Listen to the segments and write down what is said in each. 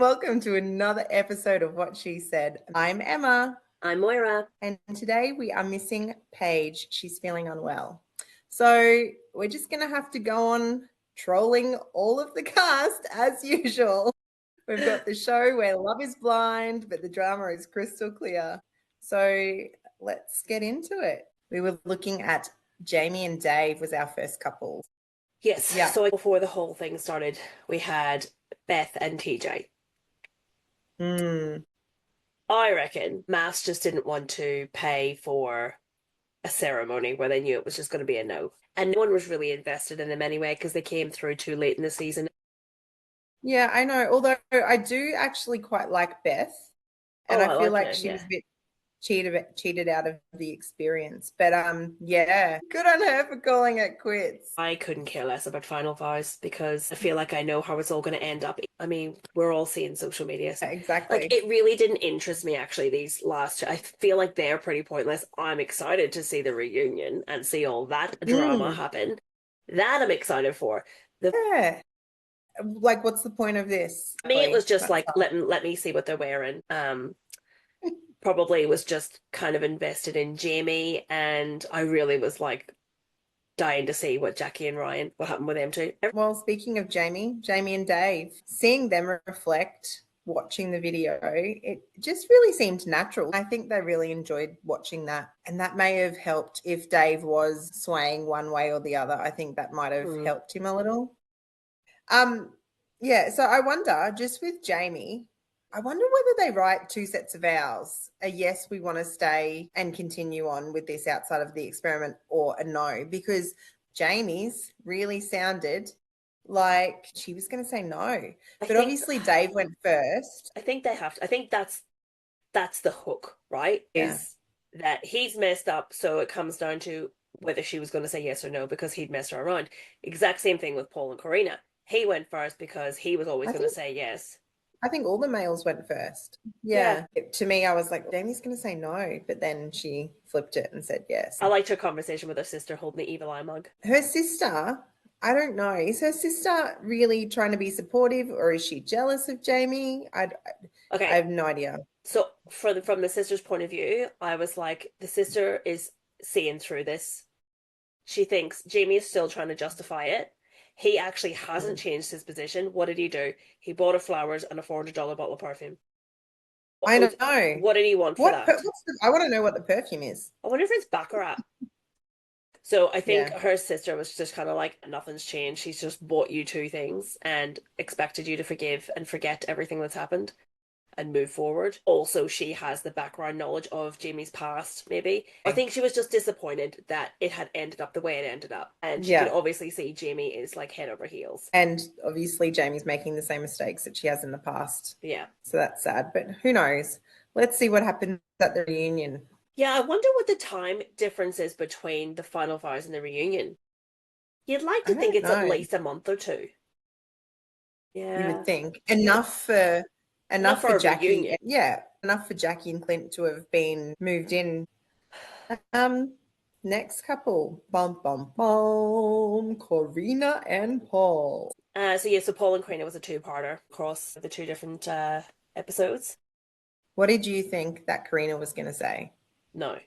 Welcome to another episode of What She Said. I'm Emma. I'm Moira. And today we are missing Paige. She's feeling unwell. So we're just going to have to go on trolling all of the cast as usual. We've got the show where love is blind, but the drama is crystal clear. So let's get into it. We were looking at Jamie and Dave was our first couple. Yes, Yeah. so before the whole thing started, we had Beth and TJ. Mm. I reckon MAFS just didn't want to pay for a ceremony where they knew it was just going to be a no. And no one was really invested in them anyway because they came through too late in the season. Yeah, I know. Although I do actually quite like Beth, and Oh, I I feel like like her, she was yeah. a bit cheated out of the experience. But yeah, good on her for calling it quits. I couldn't care less about Final Vows because I feel like I know how it's all going to end up. I mean, we're all seeing social media. So, like, Exactly. it really didn't interest me, actually, these last two. I feel like they're pretty pointless. I'm excited to see the reunion and see all that drama Mm, happen. That I'm excited for. The yeah. Like, what's the point of this? Me, it was just That's like, let me see what they're wearing. Probably was just kind of invested in Jamie, and I really was like dying to see what Jackie and Ryan, what happened with them too. well, speaking of Jamie and Dave, seeing them reflect watching the video, it just really seemed natural. I think they really enjoyed watching that. And that may have helped if Dave was swaying one way or the other. I think that might have Mm. helped him a little. Um, yeah, so I wonder, just with Jamie, I wonder whether they write two sets of vows. A yes, we want to stay and continue on with this outside of the experiment, or a no, because Jamie's really sounded like she was going to say no. I But think obviously Dave went first. I think they have to. I think that's the hook, right? Yeah. Is that he's messed up, so it comes down to whether she was going to say yes or no because he'd messed her around. Exact same thing with Paul and Carina. He went first because he was always I going to think say yes. I think all the males went first. Yeah, Yeah. To me, I was like, Jamie's going to say no, but then she flipped it and said yes. I liked her conversation with her sister holding the evil eye mug. Her sister, I don't know. Is her sister really trying to be supportive, or is she jealous of Jamie? I Okay, have no idea. so from the sister's point of view, I was like, the sister is seeing through this. She thinks Jamie is still trying to justify it. He actually hasn't Mm. changed his position. What did he do? He bought her flowers and a $400 bottle of perfume. I don't know. What did he want for that? I want to know what the perfume is. I wonder if it's Baccarat. So I think Yeah. her sister was just kind of like, nothing's changed. She's just bought you two things and expected you to forgive and forget everything that's happened and move forward. Also, she has the background knowledge of Jamie's past, maybe. I think she was just disappointed that it had ended up the way it ended up. And she could Yeah. obviously see Jamie is like head over heels. And obviously Jamie's making the same mistakes that she has in the past. Yeah. So that's sad, but who knows? Let's see what happens at the reunion. Yeah, I wonder what the time difference is between the final vows and the reunion. You'd like I to think don't it's at know. least a month or two. You Yeah. would think enough Enough for for a Jackie. reunion. Yeah, enough for Jackie and Clint to have been moved in. Um, Next couple, bum bum bum, Carina and Paul. So Paul and Carina was a two-parter across the two different episodes. What did you think that Carina was going to say? No.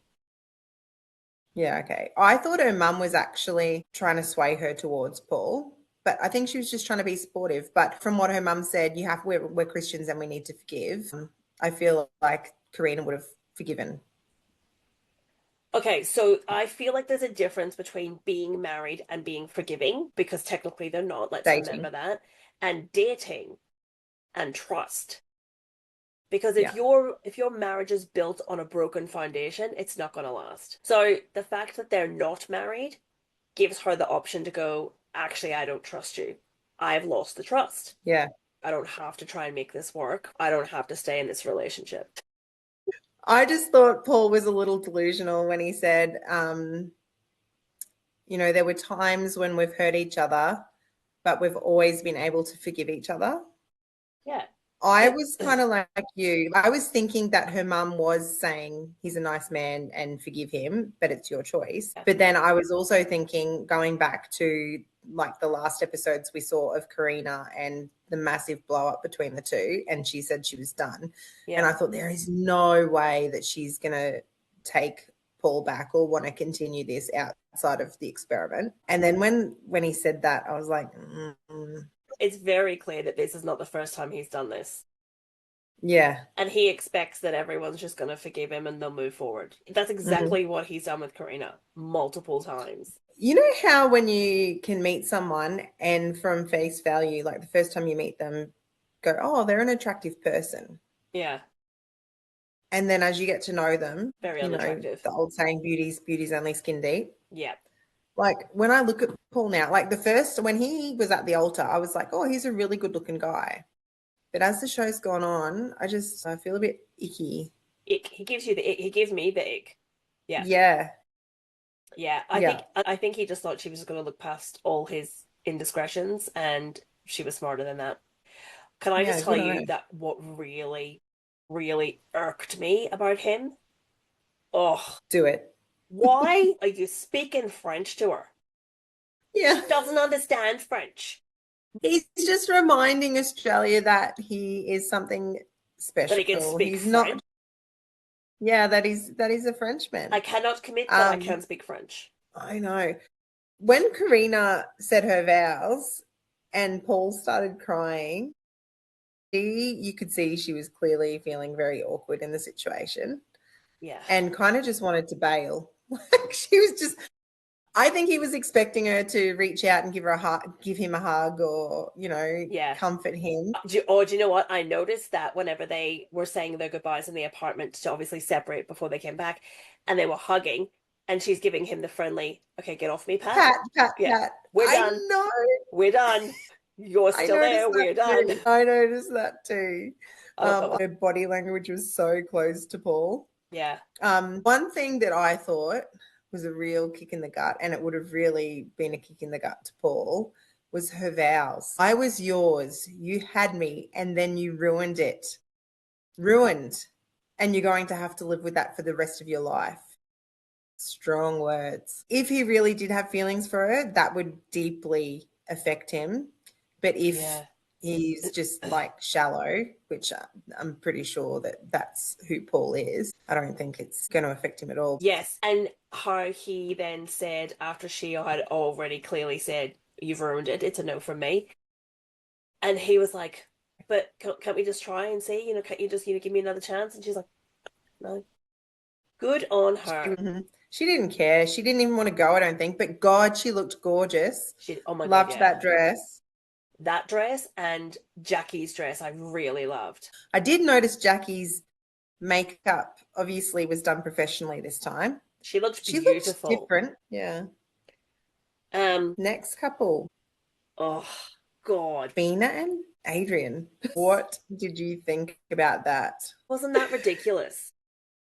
Yeah, okay. I thought her mum was actually trying to sway her towards Paul, but I think she was just trying to be supportive. But from what her mum said, we're Christians and we need to forgive. I feel like Carina would have forgiven. Okay, so I feel like there's a difference between being married and being forgiving, because technically they're not, let's remember Dating. that, and dating and trust. Because Yeah. if your marriage is built on a broken foundation, it's not going to last. So the fact that they're not married gives her the option to go, actually, I don't trust you. I've lost the trust. Yeah. I don't have to try and make this work. I don't have to stay in this relationship. I just thought Paul was a little delusional when he said, there were times when we've hurt each other, but we've always been able to forgive each other. Yeah. I was kind of like you. I was thinking that her mum was saying he's a nice man and forgive him, but it's your choice. Yeah. But then I was also thinking, going back to like the last episodes we saw of Carina and the massive blow up between the two, and she said she was done. And I thought there is no way that she's going to take Paul back or want to continue this outside of the experiment. And then when he said that, I was like, It's very clear that this is not the first time he's done this. yeah. And he expects that everyone's just going to forgive him and they'll move forward. That's exactly what he's done with Carina multiple times. You know how when you can meet someone and from face value, like the first time you meet them, go, oh, they're an attractive person. Yeah. And then as you get to know them, Very you know, unattractive. the old saying, beauty's only skin deep. Yeah. Like when I look at Paul now, like when he was at the altar, I was like, oh, he's a really good looking guy. But as the show's gone on, I feel a bit icky. Ick. He gives you the ick. He gives me the ick. Yeah. Yeah. Yeah. I think he just thought she was going to look past all his indiscretions and she was smarter than that. Can I just tell you that what really, really irked me about him? Oh. Do it. Why are you speaking French to her? Yeah. She doesn't understand French. He's just reminding Australia that he is something special. That he can speak He's French. not. Yeah, that is a Frenchman. I cannot commit that I can speak French. I know. When Carina said her vows and Paul started crying, you could see she was clearly feeling very awkward in the situation. Yeah. And kind of just wanted to bail. Like she was just, I think he was expecting her to reach out and give him a hug or, you know, comfort him. Do you know what? I noticed that whenever they were saying their goodbyes in the apartment to obviously separate before they came back and they were hugging and she's giving him the friendly, okay, get off me, Pat. Pat. We're done. I know. We're done. You're still there. We're done. I noticed that too. Her body language was so close to Paul. Yeah. One thing that I thought was a real kick in the gut, and it would have really been a kick in the gut to Paul, was her vows. I was yours. You had me, and then you ruined it. Ruined. And you're going to have to live with that for the rest of your life. Strong words. If he really did have feelings for her, that would deeply affect him. But if he's just like shallow, which I'm pretty sure that's who Paul is, I don't think it's going to affect him at all. Yes. And how he then said, after she had already clearly said, you've ruined it, it's a no from me. And he was like, but can't we just try and see? You know, can't you just, you know, give me another chance? And she's like, no. Good on her. She didn't care. She didn't even want to go, I don't think. But God, she looked gorgeous. Oh my God, loved that dress. That dress and Jackie's dress I really loved. I did notice Jackie's makeup obviously was done professionally this time. She looked beautiful. She looked different. Yeah. Next couple. Oh God. Fina and Adrian. What did you think about that? Wasn't that ridiculous?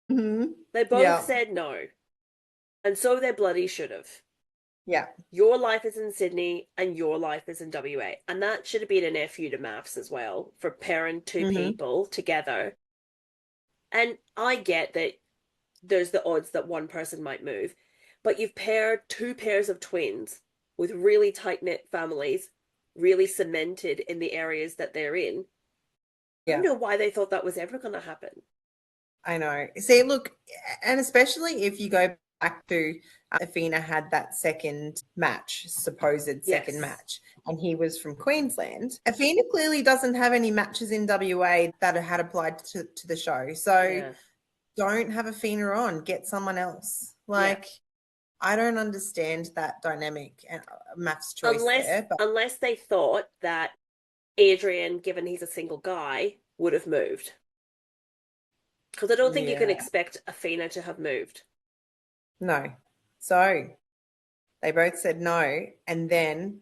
Mm-hmm. They both said no. And so they bloody should have. Yeah. Your life is in Sydney and your life is in WA. And that should have been an FU to MAFS as well, for pairing two people together. And I get that there's the odds that one person might move, but you've paired two pairs of twins with really tight-knit families, really cemented in the areas that they're in. I don't know why they thought that was ever going to happen. I know. See, look, and especially if you go back to Afina had that second match, supposed second match, and he was from Queensland. Afina clearly doesn't have any matches in WA that had applied to the show. So don't have Afina on. Get someone else. I don't understand that dynamic and MAFS choice unless they thought that Adrian, given he's a single guy, would have moved. Because I don't think you can expect Afina to have moved. No. So they both said no. And then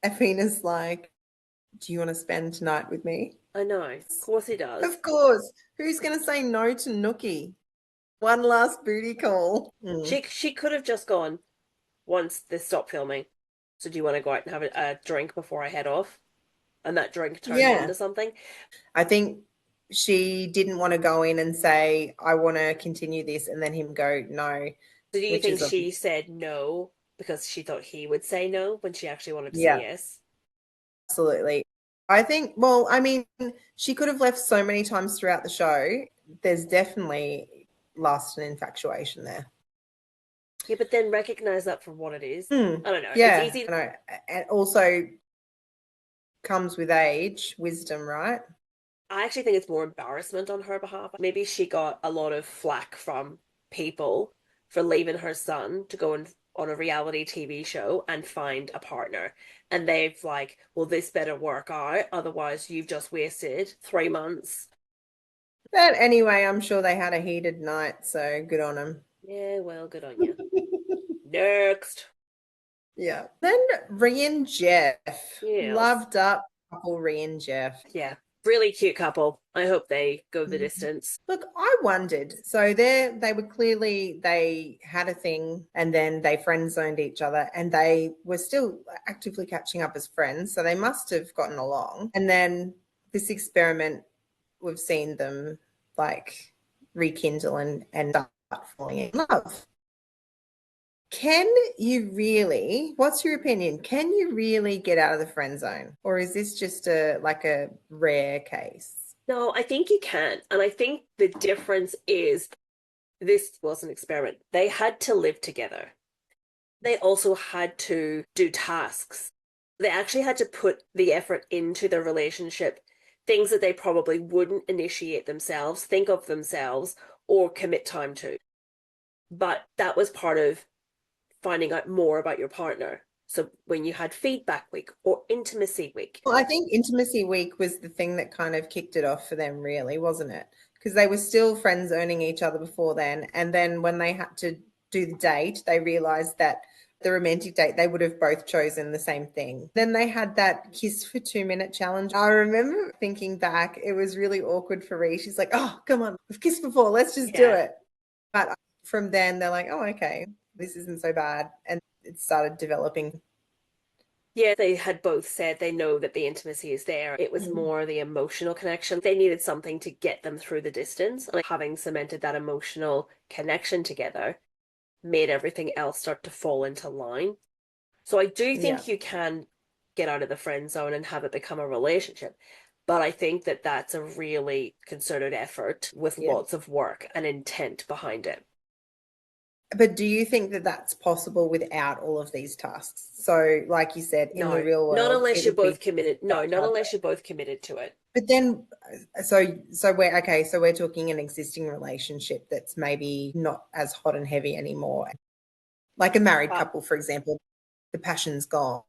Afina's like, do you want to spend tonight with me? I know. Of course he does. Of course. Who's going to say no to Nookie? One last booty call. She could have just gone once they stopped filming. So do you want to go out and have a drink before I head off? and that drink turned Yeah. into something. I think she didn't want to go in and say, I want to continue this, and then him go, no, So do you which think is obvious. she said no because she thought he would say no when she actually wanted to say Yeah, yes? absolutely. I think, well, I mean, she could have left so many times throughout the show. There's definitely lust and infatuation there. Yeah, but then recognize that for what it is. Hmm. I don't know. It's Yeah, easy. I know. And also comes with age, wisdom, right? I actually think it's more embarrassment on her behalf. Maybe she got a lot of flack from people for leaving her son to go on a reality TV show and find a partner. And they've like, well, this better work out. Otherwise, you've just wasted 3 months. But anyway, I'm sure they had a heated night, so good on them. Yeah, well, good on you. Next. Yeah. Then Rhea and Jeff. Yes. Loved up couple Rhea and Jeff. Yeah. Really cute couple. I hope they go the distance. Look, I wondered. So they were clearly they had a thing and then they friend zoned each other and they were still actively catching up as friends. So they must have gotten along. And then this experiment, we've seen them like rekindle and start falling in love. Can you really, what's your opinion? Can you really get out of the friend zone? Or is this just a rare case? No, I think you can. And I think the difference is this was an experiment. They had to live together. They also had to do tasks. They actually had to put the effort into the relationship, things that they probably wouldn't initiate themselves, think of themselves, or commit time to. But that was part of finding out more about your partner. So when you had feedback week or intimacy week. Well, I think Intimacy Week was the thing that kind of kicked it off for them, really, wasn't it? Because they were still friends owning each other before then. And then when they had to do the date, they realized that the romantic date, they would have both chosen the same thing. Then they had that kiss for 2 minute challenge. I remember thinking back, it was really awkward for Ree. She's like, oh, come on, we've kissed before, let's just do Yeah. it. But from then, they're like, oh, okay, this isn't so bad. And it started developing. Yeah, they had both said they know that the intimacy is there. It was Mm. more the emotional connection. They needed something to get them through the distance. Like having cemented that emotional connection together made everything else start to fall into line. So I do Yeah. think you can get out of the friend zone and have it become a relationship. But I think that that's a really concerted effort with Yeah. lots of work and intent behind it. But do you think that that's possible without all of these tasks? So, like you said, in the No, real not world, unless it you're would be both committed. No, much not harder. unless you're both committed to it. But then, so we're okay. So we're talking an existing relationship that's maybe not as hot and heavy anymore. Like a married Uh, couple, for example, the passion's gone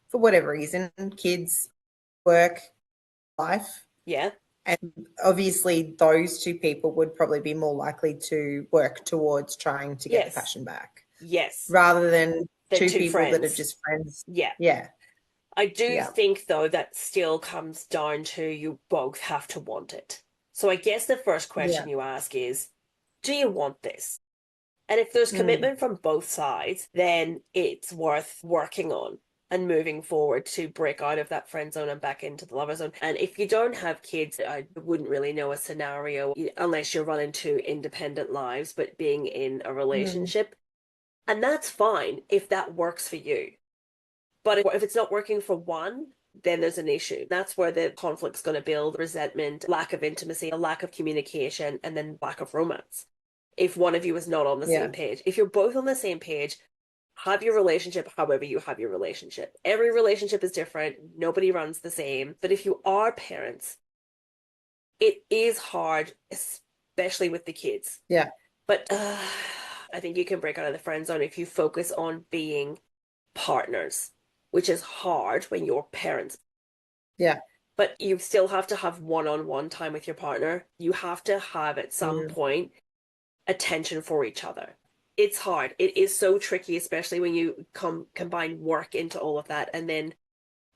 for whatever reason, kids, work, life. yeah. And obviously, those two people would probably be more likely to work towards trying to get the Yes. passion back Yes. rather than Than two two people that are friends. just friends. Yeah. Yeah. I do Yeah. think, though, that still comes down to you both have to want it. So I guess the first Yeah. question you ask is, do you want this? And if there's Mm. commitment from both sides, then it's worth working on and moving forward to break out of that friend zone and back into the lover zone. And if you don't have kids, I wouldn't really know a scenario unless you're running two independent lives, but being in a Mm. relationship. And that's fine if that works for you. But if it's not working for one, then there's an issue. That's where the conflict's going to build resentment, lack of intimacy, a lack of communication, and then lack of romance. If one of you is not on the Yeah. same page, if you're both on the same page, have your relationship however you have your relationship. Every relationship is different, nobody runs the same. But if you are parents, it is hard, especially with the kids. Yeah. But I think you can break out of the friend zone if you focus on being partners, which is hard when you're parents. Yeah. But you still have to have one-on-one time with your partner. You have to have at some Mm. point attention for each other. It's hard. It is so tricky, especially when you combine work into all of that and then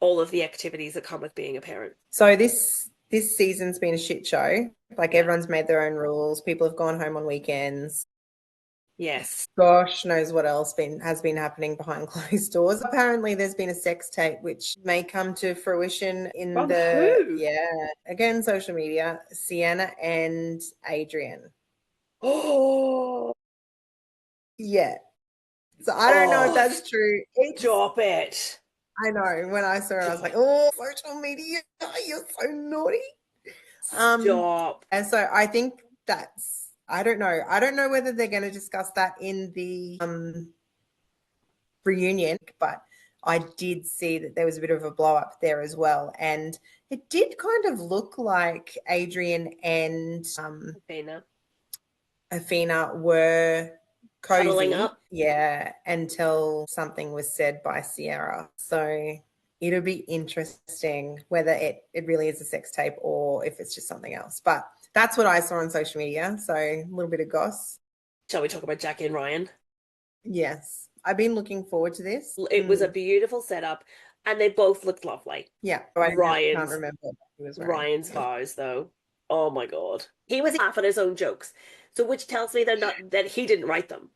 all of the activities that come with being a parent. So this season's been a shit show. Like Yeah. everyone's made their own rules. People have gone home on weekends. Yes. Gosh knows what else has been happening behind closed doors. Apparently, there's been a sex tape which may come to fruition in From who? again, social media. Sienna and Adrian. Oh, Yeah. So I don't know if oh, that's true. stop it. I know. When I saw it, I was like, Stop. oh, social media, you're so naughty. Stop. And so I think that's, I don't know. I don't know whether they're going to discuss that in the reunion, but I did see that there was a bit of a blow up there as well. And it did kind of look like Adrian and Afina were Cuddling cozy. up. Yeah, until something was said by Sierra. So it'll be interesting whether it really is a sex tape or if it's just something else. But that's what I saw on social media. So a little bit of goss. Shall we talk about Jackie and Ryan? Yes. I've been looking forward to this. It was a beautiful setup, and they both looked lovely. Yeah. I can't Ryan's remember what he was wearing. Ryan's vows, though. Oh my god, he was laughing at his own jokes, so which tells me that he didn't write them.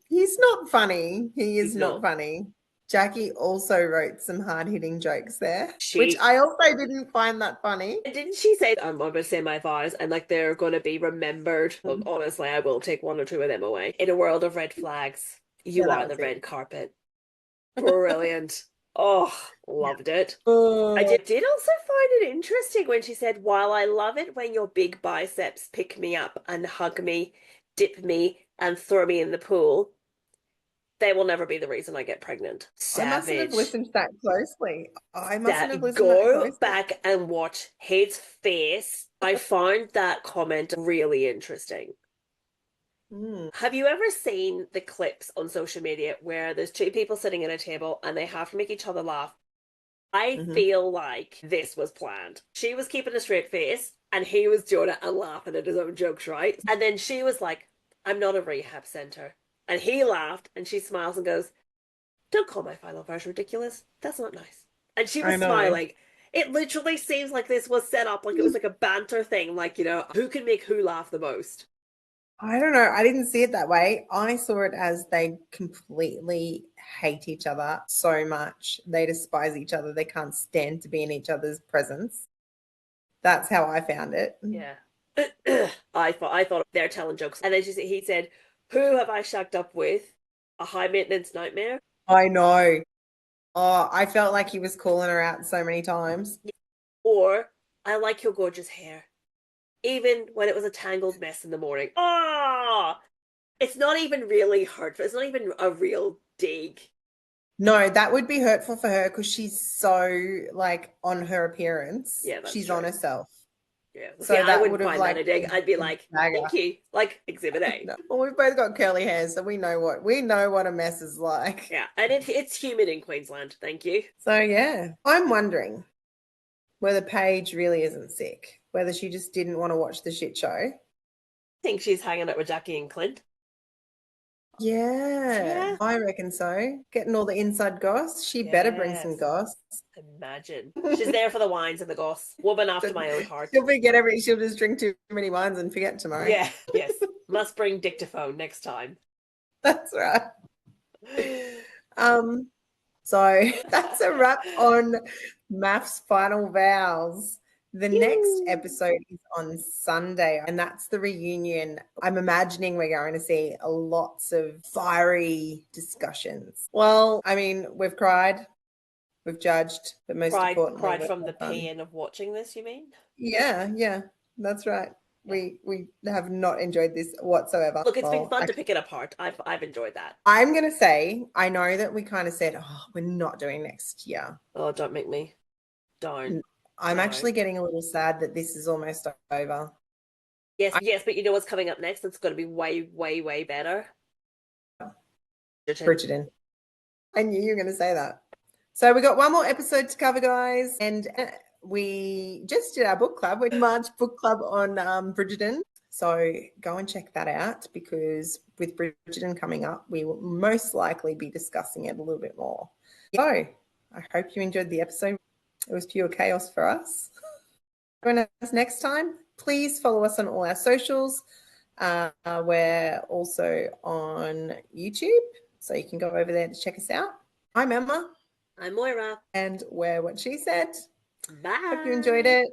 He's not funny. He is He's not not. funny. Jackie also wrote some hard hitting jokes there, which She I also didn't find that funny. didn't she say I'm going to say my vows and like they're going to be remembered. Look, honestly, I will take one or two of them away. In a world of red flags, Yeah, you that are the was it. red carpet. Brilliant. Oh, Yeah. loved it. I Oh, did also find it interesting when she said, while I love it when your big biceps pick me up and hug me, dip me, and throw me in the pool, they will never be the reason I get pregnant. I mustn't have Savage. listened that closely. I mustn't have That listened that go closely. back and watch his face. I found that comment really interesting. Mm. Have you ever seen the clips on social media where there's two people sitting at a table and they have to make each other laugh? I Hmm. feel like this was planned. She was keeping a straight face and he was doing it and laughing at his own jokes, right? And then she was like, I'm not a rehab center. And he laughed and she smiles and goes, don't call my final verse ridiculous. That's not nice. And she I was know. smiling. It literally seems like this was set up like it was like a banter thing, like, who can make who laugh the most? I don't know. I didn't see it that way. I saw it as they completely hate each other so much. They despise each other. They can't stand to be in each other's presence. That's how I found it. Yeah. I thought they're telling jokes. And then he said, who have I shacked up with? A high maintenance nightmare? I know. Oh, I felt like he was calling her out so many times. Or I like your gorgeous hair. Even when it was a tangled mess in the morning. Ah! It's not even really hurtful. It's not even a real dig. No, that would be hurtful for her because she's so like on her appearance. Yeah, that's She's on true. herself. Yeah. See, So I that wouldn't would have find that like a dig. I'd be a like, dagger. thank you. Like exhibit A. No. Well, we've both got curly hair, so we know what a mess is like. Yeah. And it's humid in Queensland. Thank you. So yeah, I'm wondering whether Paige really isn't sick, whether she just didn't want to watch the shit show. I think she's hanging out with Jackie and Clint. Yeah, Yeah. I reckon so. Getting all the inside goss. She better bring some Yes. goss. Imagine. She's there for the wines and the goss. Woman after my own heart. She'll just drink too many wines and forget tomorrow. Yeah. Yes. Must bring dictaphone next time. That's right. Um, so that's a wrap on MAFS Final Vows. The next episode is on Sunday, and that's the reunion. I'm imagining we're going to see lots of fiery discussions. Well, I mean, we've cried, we've judged, but most importantly, Cried we've from the had fun. pain of watching this, you mean? Yeah, that's right. Yeah. We have not enjoyed this whatsoever. Look, it's been Well, fun to pick it apart. I've enjoyed that. I'm gonna say I know that we kind of said, oh, we're not doing next year. Oh, don't make me. Don't. I'm No. actually getting a little sad that this is almost over. Yes, but you know what's coming up next? It's going to be way, way, way better. Bridgerton. I knew you were going to say that. So we got one more episode to cover, guys, and we just did our book club. We March book club on Bridgerton. So go and check that out because with Bridgerton coming up, we will most likely be discussing it a little bit more. So I hope you enjoyed the episode. It was pure chaos for us. Join us next time. Please follow us on all our socials. We're also on YouTube, so you can go over there to check us out. I'm Emma. I'm Moira. And we're What She Said. Bye. Hope you enjoyed it.